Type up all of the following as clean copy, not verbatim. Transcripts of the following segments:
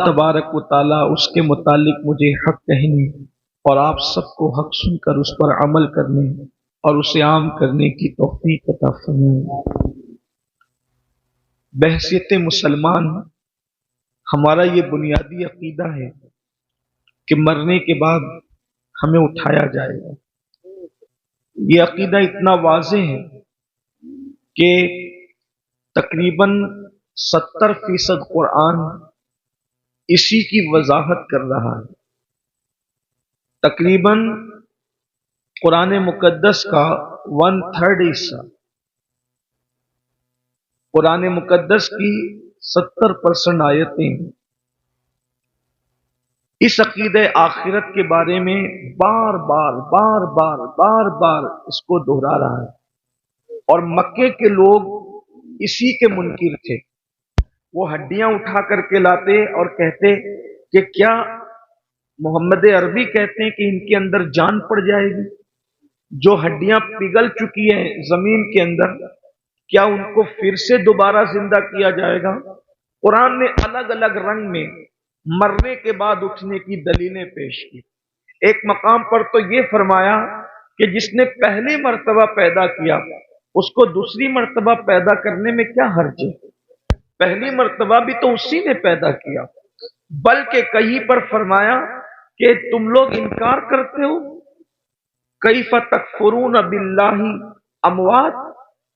तबारक व ताला उसके मुतालिक मुझे हक कहने और आप सबको हक सुनकर उस पर अमल करने और उसे आम करने की तौफीक अता फरमाए। बहसियत मुसलमान हमारा ये बुनियादी अकीदा है कि मरने के बाद हमें उठाया जाएगा। ये अकीदा इतना वाज़ेह है कि तकरीबन 70% कुरान इसी की वजाहत कर रहा है। तकरीबन कुरान मुकद्दस का 1/3 हिस्सा, कुरान मुकद्दस की 70% आयतें इस अकीदे आखिरत के बारे में बार बार इसको दोहरा रहा है। और मक्के के लोग इसी के मुनकिर थे। वो हड्डियां उठा करके लाते और कहते कि क्या मोहम्मद अरबी कहते हैं कि इनके अंदर जान पड़ जाएगी? जो हड्डियां पिघल चुकी हैं जमीन के अंदर, क्या उनको फिर से दोबारा जिंदा किया जाएगा? कुरान ने अलग अलग रंग में मरने के बाद उठने की दलीलें पेश की। एक मकाम पर तो ये फरमाया कि जिसने पहली मर्तबा पैदा किया उसको दूसरी मर्तबा पैदा करने में क्या हर्ज है? पहली मर्तबा भी तो उसी ने पैदा किया। बल्कि कहीं पर फरमाया कि तुम लोग इनकार करते हो, कैफ तकफुरून बिल्लाहि अमवात,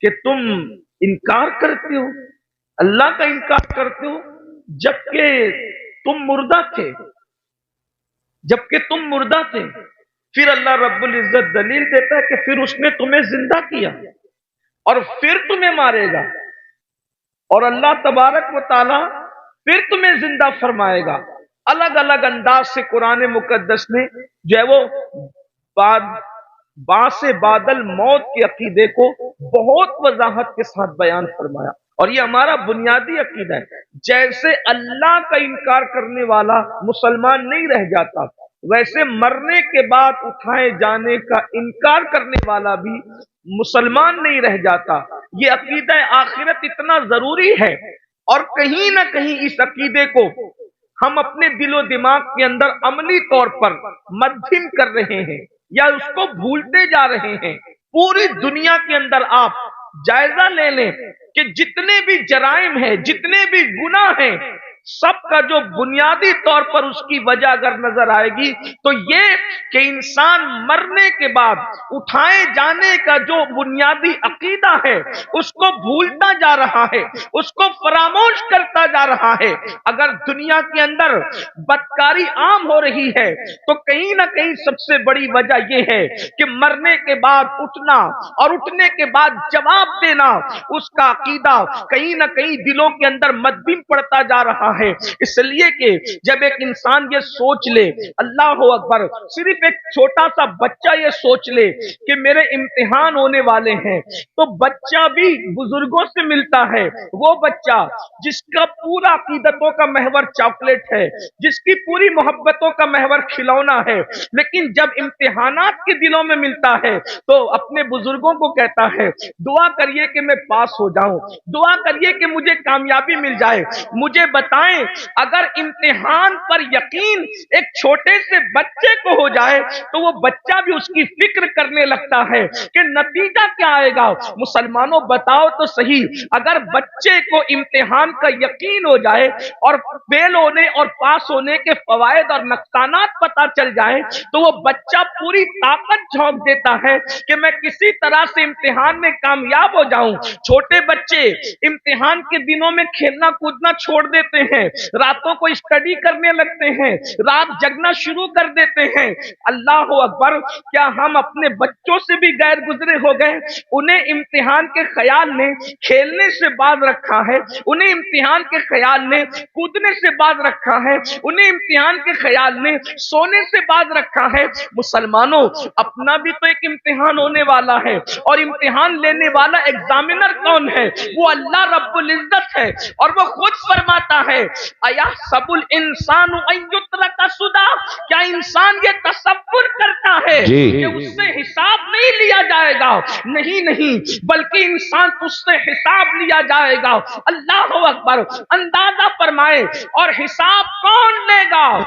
कि तुम इनकार करते हो, अल्लाह का इनकार करते हो जबकि तुम मुर्दा थे, जबकि तुम मुर्दा थे। फिर अल्लाह रब्बुल इज्जत दलील देता है कि फिर उसने तुम्हें जिंदा किया और फिर तुम्हें मारेगा और अल्लाह तबारक व ताला फिर तुम्हें जिंदा फरमाएगा। अलग अलग अंदाज से कुरान मुकद्दस ने जो है वो बासे बादल मौत के अकीदे को बहुत वजाहत के साथ बयान फरमाया। और ये हमारा बुनियादी अकीदा है। जैसे अल्लाह का इनकार करने वाला मुसलमान नहीं रह जाता, वैसे मरने के बाद उठाए जाने का इनकार करने वाला भी मुसलमान नहीं रह जाता। ये अकीदा आखिरत इतना जरूरी है और कहीं ना कहीं इस अकीदे को हम अपने दिलो दिमाग के अंदर अमली तौर पर मद्दिम कर रहे हैं या उसको भूलते जा रहे हैं। पूरी दुनिया के अंदर आप जायजा ले लें कि जितने भी जराइम हैं, जितने भी गुनाह हैं, सबका जो बुनियादी तौर पर उसकी वजह अगर नजर आएगी तो ये कि इंसान मरने के बाद उठाए जाने का जो बुनियादी अकीदा है उसको भूलता जा रहा है, उसको फरामोश करता जा रहा है। अगर दुनिया के अंदर बदकारी आम हो रही है तो कहीं ना कहीं सबसे बड़ी वजह यह है कि मरने के बाद उठना और उठने के बाद जवाब देना, उसका अकीदा कहीं ना कहीं दिलों के अंदर मद्दिम पड़ता जा रहा है। इसलिए कि जब एक इंसान ये सोच ले, अल्लाह अकबर, सिर्फ एक छोटा सा बच्चा ये सोच ले कि मेरे इम्तिहान होने वाले हैं, तो बच्चा भी बुजुर्गों से मिलता है। वो बच्चा जिसका पूरा अकीदतों का महवर चॉकलेट है, जिसकी पूरी मोहब्बतों का महवर खिलौना है, लेकिन जब इम्तिहानात के दिनों में मिलता है तो अपने बुजुर्गों को कहता है दुआ करिए कि मैं पास हो जाऊं, दुआ करिए कि मुझे कामयाबी मिल जाए। मुझे बताएं, अगर इम्तिहान पर यकीन एक छोटे से बच्चे को हो जाए तो वो बच्चा भी उसकी फिक्र करने लगता है कि नतीजा क्या आएगा। मुसलमानों बताओ तो सही, अगर बच्चे को इम्तिहान का यकीन हो जाए और फेल होने और पास होने के फवायद और नुकसानात पता चल जाए तो वो बच्चा पूरी ताकत झोंक देता है कि मैं किसी तरह से इम्तिहान में कामयाब हो जाऊं। छोटे बच्चे इम्तिहान के दिनों में खेलना कूदना छोड़ देते हैं, रातों को स्टडी करने लगते हैं, रात जगना शुरू कर देते हैं। अल्लाह अकबर, क्या हम अपने बच्चों से भी गैर गुजरे हो गए? उन्हें इम्तिहान के ख्याल ने खेलने से बाज रखा है, उन्हें इम्तिहान के ख्याल ने कूदने से बाज रखा है, उन्हें इम्तिहान के ख्याल ने सोने से बाज रखा है। मुसलमानों, अपना भी तो एक इम्तिहान होने वाला है और इम्तिहान लेने वाला एग्जामिनर कौन है? वो अल्लाह रब्बुल इज्जत है और वो खुद फरमाता है अया सबुल इंसानु अय्युत्रका सुदा, क्या इंसान ये तसव्वुर करता है कि उससे हिसाब नहीं लिया जाएगा? नहीं नहीं, बल्कि इंसान उससे हिसाब लिया जाएगा। अल्लाह अकबर, अंदाजा फरमाए। और हिसाब कौन اللہ